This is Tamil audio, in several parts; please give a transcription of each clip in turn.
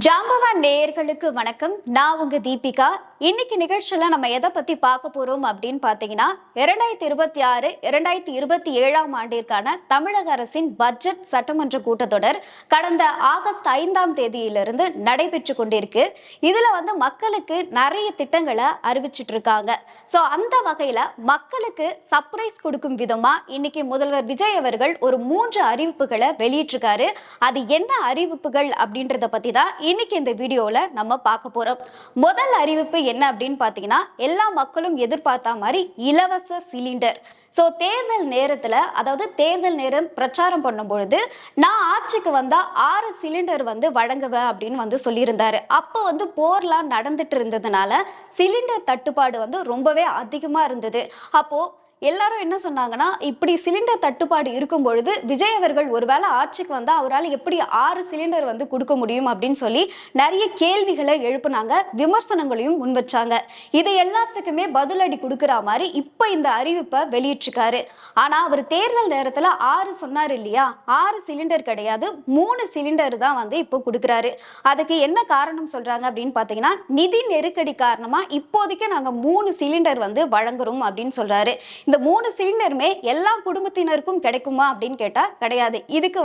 ஜாம்பவான் நேயர்களுக்கு வணக்கம். நான் உங்க தீபிகா. இன்னைக்கு நிகழ்ச்சியில நம்ம எதை பத்தி பார்க்க போறோம் அப்படின்னு பாத்தீங்கன்னா 2026 2027 ஆண்டிற்கான தமிழக அரசின் பட்ஜெட் சட்டமன்ற கூட்டத்தொடர் கடந்த ஆகஸ்ட் 5ஆம் தேதியிலிருந்து நடைபெற்று கொண்டிருக்கு. இதுல மக்களுக்கு நிறைய திட்டங்களை அறிவிச்சிட்டு இருக்காங்க. சோ அந்த வகையில மக்களுக்கு சர்ப்ரைஸ் கொடுக்கும் விதமா இன்னைக்கு முதல்வர் விஜய் அவர்கள் ஒரு 3 அறிவிப்புகளை வெளியிட்டிருக்காரு. அது என்ன அறிவிப்புகள் அப்படின்றத பத்தி தான் இன்னைக்கு இந்த வீடியோல நம்ம பார்க்க போறோம். முதல் அறிவிப்பு என்ன அப்படின்னு பாத்தீங்கன்னா, எல்லா மக்களும் எதிர்பார்த்த மாதிரி இலவச சிலிண்டர். சோ தேர்தல் நேரத்துல, அதாவது தேர்தல் நேரம் பிரச்சாரம் பண்ணும் பொழுது நான் ஆட்சிக்கு வந்தா 6 சிலிண்டர் வழங்குவேன் அப்படின்னு சொல்லியிருந்தாரு. அப்போ போர்லாம் நடந்துட்டு இருந்ததுனால சிலிண்டர் தட்டுப்பாடு ரொம்பவே அதிகமா இருந்தது. அப்போ எல்லாரும் என்ன சொன்னாங்கன்னா, இப்படி சிலிண்டர் தட்டுப்பாடு இருக்கும் பொழுது விஜய் அவர்கள் ஒருவேளை ஆட்சிக்கு வந்தா அவரால் எப்படி 6 சிலிண்டர் கொடுக்க முடியும் அப்படின்னு சொல்லி நிறைய கேள்விகளை எழுப்புனாங்க, விமர்சனங்களையும் முன் வச்சாங்க. இது எல்லாத்துக்குமே பதிலடி கொடுக்கிற மாதிரி இப்ப இந்த அறிவிப்பை வெளியிட்டிருக்காரு. ஆனா அவர் தேர்தல் நேரத்துல 6 சொன்னார் இல்லையா, 6 சிலிண்டர் கிடையாது, 3 சிலிண்டர் தான் இப்போ கொடுக்குறாரு. அதுக்கு என்ன காரணம் சொல்றாங்க அப்படின்னு பாத்தீங்கன்னா, நிதி நெருக்கடி காரணமா இப்போதைக்கு நாங்க 3 சிலிண்டர் வழங்குறோம் அப்படின்னு சொல்றாரு. இந்த 3 சிலிண்டருமே எல்லா குடும்பத்தினருக்கும் கிடைக்குமா அப்படின்னு கேட்டா கிடையாது. இதுக்கு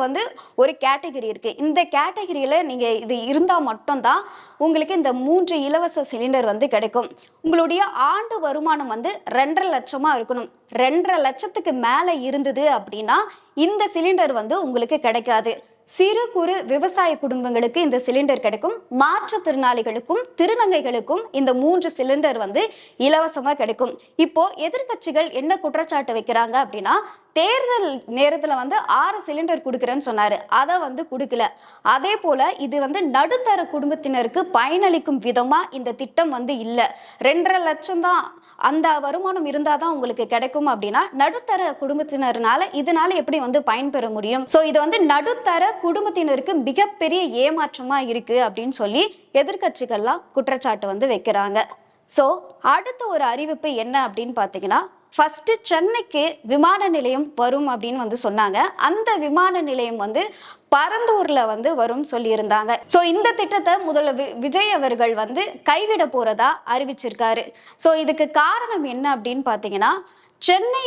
ஒரு கேட்டகரி இருக்கு. இந்த கேட்டகரியில நீங்க இது இருந்தா மட்டும்தான் உங்களுக்கு இந்த 3 இலவச சிலிண்டர் கிடைக்கும். உங்களுடைய ஆண்டு வருமானம் 2.5 லட்சமா இருக்கணும். 2.5 லட்சத்துக்கு மேல இருந்தது அப்படின்னா இந்த சிலிண்டர் உங்களுக்கு கிடைக்காது. சிறு குறு விவசாய குடும்பங்களுக்கு இந்த சிலிண்டர் கிடைக்கும். மாற்றுத்திறனாளிகளுக்கும் திருநங்கைகளுக்கும் இந்த 3 சிலிண்டர் இலவசமா கிடைக்கும். இப்போ எதிர்கட்சிகள் என்ன குற்றச்சாட்டு வைக்கிறாங்க அப்படின்னா, தேர்தல் நேரத்துல 6 சிலிண்டர் கொடுக்குறேன்னு சொன்னாரு, அதை கொடுக்கல. அதே போல இது நடுத்தர குடும்பத்தினருக்கு பயனளிக்கும் விதமா இந்த திட்டம் இல்ல. 2.5 லட்சம் தான் அந்த வருமானம் இருந்தாதான் உங்களுக்கு கிடைக்கும் அப்படின்னா நடுத்தர குடும்பத்தினர்னால இதனால எப்படி பயன்பெற முடியும்? சோ இது நடுத்தர குடும்பத்தினருக்கு மிகப்பெரிய ஏமாற்றமா இருக்கு அப்படின்னு சொல்லி எதிர்கட்சிகள்லாம் குற்றச்சாட்டு வைக்கிறாங்க. சோ அடுத்த ஒரு அறிவிப்பு என்ன அப்படின்னு பாத்தீங்கன்னா, ஃபர்ஸ்ட் சென்னைக்கு விமான நிலையம் வரும் அப்படின்னு சொன்னாங்க. அந்த விமான நிலையம் பரந்தூர்ல வரும் சொல்லியிருந்தாங்க. சோ இந்த திட்டத்தை முதல்ல விஜய் அவர்கள் கைவிட போறதா அறிவிச்சிருக்காரு. சோ இதுக்கு காரணம் என்ன அப்படின்னு பாத்தீங்கன்னா, சென்னை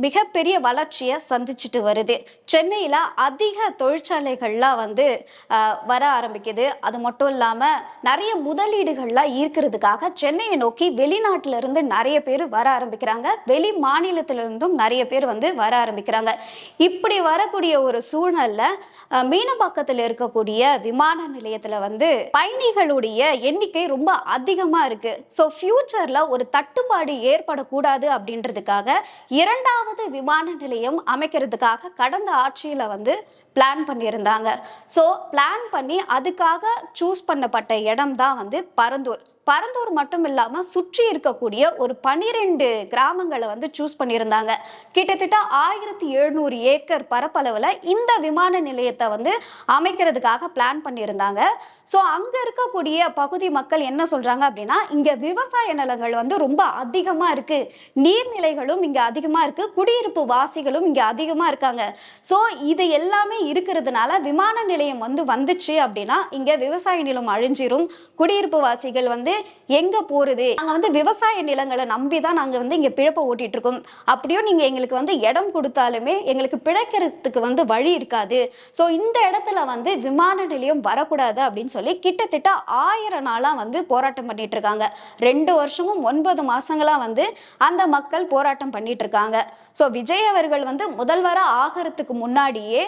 மிகப்பெரிய வளர்ச்சியை சந்திச்சுட்டு வருது. சென்னையில அதிக தொழிற்சாலைகள்லாம் வர ஆரம்பிக்குது. அது மட்டும் இல்லாம நிறைய முதலீடுகள்லாம் ஈர்க்கிறதுக்காக சென்னையை நோக்கி வெளிநாட்டுல இருந்து நிறைய பேர் வர ஆரம்பிக்கிறாங்க. வெளி மாநிலத்தில இருந்தும் நிறைய பேர் வர ஆரம்பிக்கிறாங்க. இப்படி வரக்கூடிய ஒரு சூழ்நிலையில மீனம்பாக்கத்தில் இருக்கக்கூடிய விமான நிலையத்துல பயணிகளுடைய எண்ணிக்கை ரொம்ப அதிகமா இருக்கு. சோ ஃபியூச்சர்ல ஒரு தட்டுப்பாடு ஏற்படக்கூடாது அப்படின்றதுக்காக 2வது விமான நிலையம் அமைக்கிறதுக்காக கடந்த ஆட்சியில பிளான் பண்ணியிருந்தாங்க. சோ பிளான் பண்ணி அதுக்காக சூஸ் பண்ணப்பட்ட இடம் தான் பரந்தூர். பரந்தூர் மட்டும் இல்லாம சுற்றி இருக்கக்கூடிய ஒரு 12 கிராமங்களை சூஸ் பண்ணியிருந்தாங்க. கிட்டத்தட்ட 1700 ஏக்கர் பரப்பளவுல இந்த விமான நிலையத்தை அமைக்கிறதுக்காக பிளான் பண்ணியிருந்தாங்க. சோ அங்க இருக்கக்கூடிய பகுதி மக்கள் என்ன சொல்றாங்க அப்படின்னா, இங்க விவசாய நிலங்கள் ரொம்ப அதிகமா இருக்கு, நீர்நிலைகளும் இங்க அதிகமா இருக்கு, குடியிருப்பு வாசிகளும் இங்க அதிகமா இருக்காங்க. சோ இது எல்லாமே இருக்கிறதுனால விமான நிலையம் வந்துச்சு அப்படின்னா இங்க விவசாய நிலம் அழிஞ்சிரும், குடியிருப்பு வாசிகள் எங்க போறது, நாங்க விவசாய நிலங்களை நம்பிதான் நாங்க இங்க பிழப்ப ஓட்டிட்டு இருக்கோம். அப்படியும் நீங்க எங்களுக்கு இடம் கொடுத்தாலுமே எங்களுக்கு பிழைக்கிறதுக்கு வழி இருக்காது. சோ இந்த இடத்துல விமான நிலையம் வரக்கூடாது அப்படின்னு சொல்லி கிட்டத்தட்ட 1000 நாளா போராட்டம் பண்ணிட்டு இருக்காங்க. 2 வருஷமும் 9 மாசங்களா அந்த மக்கள் போராட்டம் பண்ணிட்டு இருக்காங்க. சோ விஜய் அவர்கள் முதல்வரா ஆகிறதுக்கு முன்னாடியே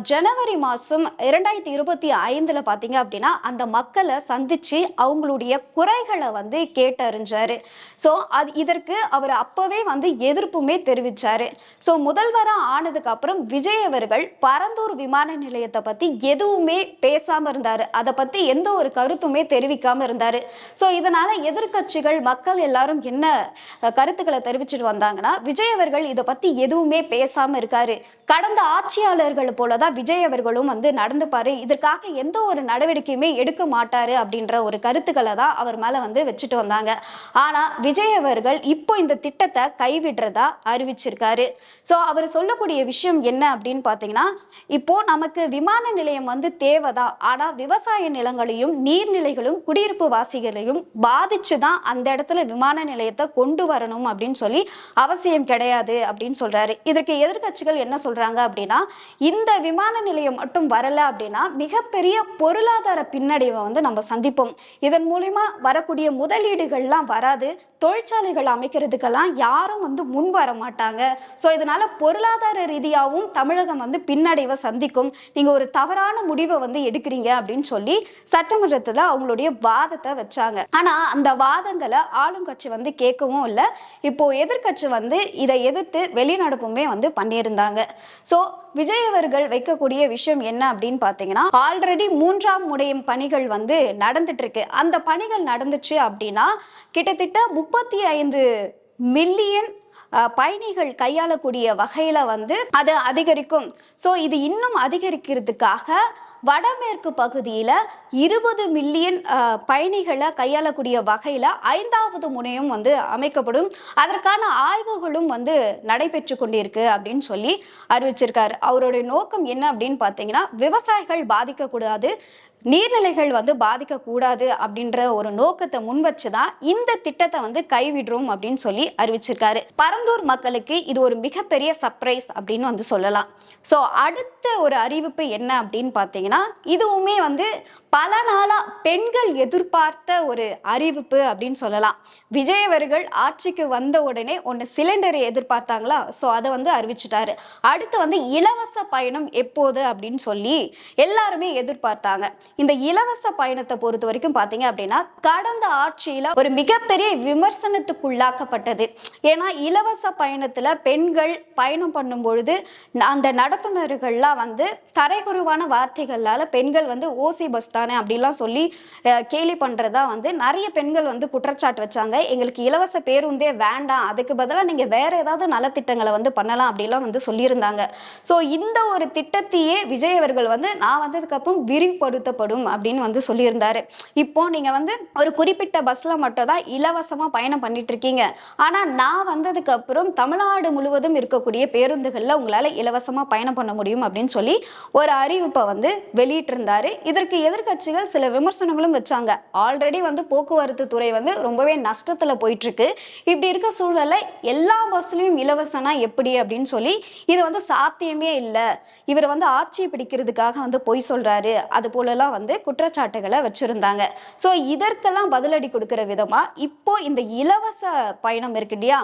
ஜனவரி மாசம் 2025 பாத்தீங்க அப்படின்னா அந்த மக்களை சந்திச்சு அவங்களுடைய குறைகளை கேட்டறிஞ்சாரு. சோ இதற்கு அவர் அப்பவே எதிர்ப்புமே தெரிவிச்சாரு. சோ முதல்வரா ஆனதுக்கு அப்புறம் விஜய் அவர்கள் பரந்தூர் விமான நிலையத்தை பத்தி எதுவுமே பேசாம இருந்தாரு. அதை பத்தி எந்த ஒரு கருத்துமே தெரிவிக்காம இருந்தாரு. சோ இதனால எதிர்கட்சிகள் மக்கள் எல்லாரும் என்ன கருத்துக்களை தெரிவிச்சுட்டு வந்தாங்கன்னா, விஜய் அவர்கள் இதை பத்தி எதுவுமே பேசாம இருக்காரு, கடந்த ஆட்சியாளர்கள் போலதான் விஜய் அவர்களும் நடந்துப்பாரு, இதற்காக எந்த ஒரு நடவடிக்கையுமே எடுக்க மாட்டாரு அப்படின்ற ஒரு கருத்துக்களை தான் அவர் அவர் மேல வந்து வச்சுட்டு வந்தாங்க. ஆனா விஜய் அவர்கள் இப்போ இந்த திட்டத்தை கைவிடுறதா அறிவிச்சிருக்காரு. ஸோ அவர் சொல்லக்கூடிய விஷயம் என்ன அப்படின்னு பார்த்தீங்கன்னா, இப்போ நமக்கு விமான நிலையம் வந்து தேவைதான், ஆனா விவசாய நிலங்களையும் நீர்நிலைகளும் குடியிருப்பு வாசிகளையும் பாதிச்சு தான் அந்த இடத்துல விமான நிலையத்தை கொண்டு வரணும் அப்படின்னு சொல்லி அவசியம் கிடையாது அப்படின்னு சொல்றாரு. இதற்கு எதிர்க்கட்சிகள் என்ன சொல்றாங்க அப்படின்னா, இந்த விமான நிலையம் மட்டும் வரல அப்படின்னா மிகப்பெரிய பொருளாதார பின்னடைவை வந்து நம்ம சந்திப்போம். இதன் மூலமா வரக்கூடிய முதலீடுகள்லாம் வராது, தொழிற்சாலைகள் அமைக்கிறதுக்கெல்லாம் யாரும் வந்து முன் வர மாட்டாங்க. ஸோ இதனால பொருளாதார ரீதியாகவும் தமிழகம் வந்து பின்னடைவை சந்திக்கும். நீங்க ஒரு தவறான முடிவை வந்து எடுக்கிறீங்க அப்படின்னு சொல்லி சட்டமன்றத்துல அவங்களுடைய வாதத்தை வச்சாங்க. ஆனா அந்த வாதங்களை ஆளுங்கட்சி வந்து கேட்கவும் இல்லை. இப்போ எதிர்கட்சி வந்து இதை எதிர்த்து வெளிநடப்புமே வந்து பண்ணியிருந்தாங்க. ஸோ விஜய் அவர்கள் வைக்கக்கூடிய விஷயம் என்ன அப்படின்னு பார்த்தீங்கன்னா, ஆல்ரெடி 3ஆம் முனையம் பணிகள் வந்து நடந்துட்டு இருக்கு. அந்த பணிகள் நடந்துச்சு அப்படின்னா கிட்டத்தட்ட 35 மில்லியன் பயணிகள் கையாளக்கூடிய வகையில வந்து அது அதிகரிக்கும். ஸோ இது இன்னும் அதிகரிக்கிறதுக்காக வடமேற்கு பகுதியில் 20 மில்லியன் பயணிகளை கையாளக்கூடிய வகையில் 5வது முனையம் வந்து அமைக்கப்படும். அதற்கான ஆய்வுகளும் வந்து நடைபெற்று கொண்டிருக்கு அப்படின்னு சொல்லி அறிவிச்சிருக்காரு. அவருடைய நோக்கம் என்ன அப்படின்னு பார்த்தீங்கன்னா, விவசாயிகள் பாதிக்கக்கூடாது, நீர்நிலைகள் வந்து பாதிக்கக்கூடாது அப்படின்ற ஒரு நோக்கத்தை முன் வச்சுதான் இந்த திட்டத்தை வந்து கைவிடுறோம் அப்படின்னு சொல்லி அறிவிச்சிருக்காரு. பரந்தூர் மக்களுக்கு இது ஒரு மிகப்பெரிய சர்ப்ரைஸ் அப்படின்னு வந்து சொல்லலாம். ஸோ அடுத்த ஒரு அறிவிப்பு என்ன அப்படின்னு பார்த்தீங்கன்னா, இதுவுமே வந்து பல நாளா பெண்கள் எதிர்பார்த்த ஒரு அறிவிப்பு அப்படின்னு சொல்லலாம். விஜய் அவர்கள் ஆட்சிக்கு வந்த உடனே ஒன்று சிலிண்டரை எதிர்பார்த்தாங்களா, ஸோ அதை வந்து அறிவிச்சிட்டாரு. அடுத்து வந்து இலவச பயணம் எப்போது அப்படின்னு சொல்லி எல்லாருமே எதிர்பார்த்தாங்க. இந்த இலவச பயணத்தை பொறுத்த வரைக்கும் பார்த்தீங்க அப்படின்னா கடந்த ஆட்சியில் ஒரு மிகப்பெரிய விமர்சனத்துக்குள்ளாக்கப்பட்டது. ஏன்னா இலவச பயணத்தில் பெண்கள் பயணம் பண்ணும் பொழுது அந்த நடத்துனர்கள்லாம் வந்து தரைக்குறைவான வார்த்தைகளால் பெண்கள் வந்து ஓசி பஸ் தானே அப்படிலாம் சொல்லி கேலி பண்ணுறதா வந்து நிறைய பெண்கள் வந்து குற்றச்சாட்டு வச்சாங்க. எங்களுக்கு இலவச பேருந்தே வேண்டாம், அதுக்கு பதிலாக நீங்கள் வேற ஏதாவது நலத்திட்டங்களை வந்து பண்ணலாம் அப்படிலாம் வந்து சொல்லியிருந்தாங்க. ஸோ இந்த ஒரு திட்டத்தையே விஜய் அவர்கள் வந்து நான் வந்ததுக்கப்புறம் விரிவுபடுத்தப்படும் அப்படின்னு வந்து சொல்லியிருந்தாரு. இப்போ நீங்கள் வந்து ஒரு குறிப்பிட்ட பஸ்ஸில் மட்டும் தான் இலவசமாக பயணம் பண்ணிட்டு இருக்கீங்க, ஆனால் நான் வந்ததுக்கு அப்புறம் தமிழ்நாடு முழுவதும் இருக்கக்கூடிய பேருந்துகளில் உங்களால் இலவசமாக பயணம் பண்ண முடியும் அப்படின்னு சொல்லி ஒரு அறிவிப்பை வந்து வெளியிட்டிருந்தாரு. இதற்கு எதிர்க்கட்சிகள் சில விமர்சனங்களும் வச்சாங்க. ஆல்ரெடி வந்து போக்குவரத்து துறை வந்து ரொம்பவே நஷ்டத்துல போயிட்டு இருக்கு. இப்படி இருக்க சூழல்ல எல்லா பஸ்லயும் இலவசனா எப்படி அப்படின்னு சொல்லி இது வந்து சாத்தியமே இல்லை, இவர் வந்து ஆட்சியை பிடிக்கிறதுக்காக வந்து பொய் சொல்றாரு, அது போலலாம் வந்து குற்றச்சாட்டுகளை வச்சிருந்தாங்க. ஸோ இதற்கெல்லாம் பதிலடி கொடுக்கிற விதமா இப்போ இந்த இலவச பயணம் இருக்கு இல்லையா,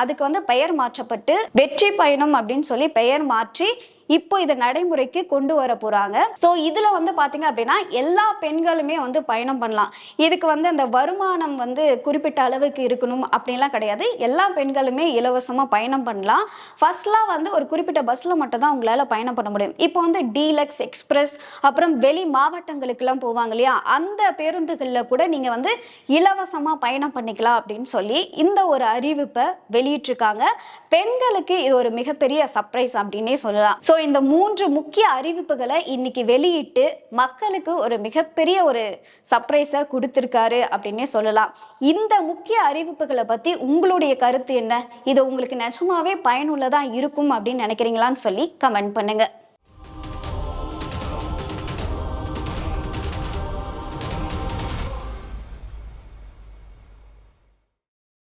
அதுக்கு வந்து பெயர் மாற்றப்பட்டு வெற்றி பயணம் அப்படின்னு சொல்லி பெயர் மாற்றி இப்போ இதை நடைமுறைக்கு கொண்டு வர போறாங்க. ஸோ இதுல வந்து பாத்தீங்க அப்படின்னா எல்லா பெண்களுமே வந்து பயணம் பண்ணலாம். இதுக்கு வந்து அந்த வருமானம் வந்து குறிப்பிட்ட அளவுக்கு இருக்கணும் அப்படின்லாம் கிடையாது. எல்லா பெண்களுமே இலவசமா பயணம் பண்ணலாம். ஃபர்ஸ்ட்லாம் வந்து ஒரு குறிப்பிட்ட பஸ்ல மட்டும் தான் உங்களால பயணம் பண்ண முடியும். இப்போ வந்து டீலக்ஸ், எக்ஸ்பிரஸ், அப்புறம் வெளி மாவட்டங்களுக்கெல்லாம் போவாங்க இல்லையா, அந்த பேருந்துகளில் கூட நீங்க வந்து இலவசமா பயணம் பண்ணிக்கலாம் அப்படின்னு சொல்லி இந்த ஒரு அறிவிப்பை வெளியிட்டிருக்காங்க. பெண்களுக்கு இது ஒரு மிகப்பெரிய சர்ப்ரைஸ் அப்படின்னே சொல்லலாம். ஸோ இந்த 3 முக்கிய அறிவிப்புகளை இன்னைக்கு வெளியிட்டு மக்களுக்கு ஒரு மிகப்பெரிய ஒரு சர்ப்ரைஸை கொடுத்திருக்காரு அப்படின்னே சொல்லலாம். இந்த முக்கிய அறிவிப்புகளை பத்தி உங்களுடைய கருத்து என்ன? இது உங்களுக்கு நிஜமாவே பயனுள்ளதா இருக்கும் அப்படின்னு நினைக்கிறீங்களான்னு சொல்லி கமெண்ட் பண்ணுங்க.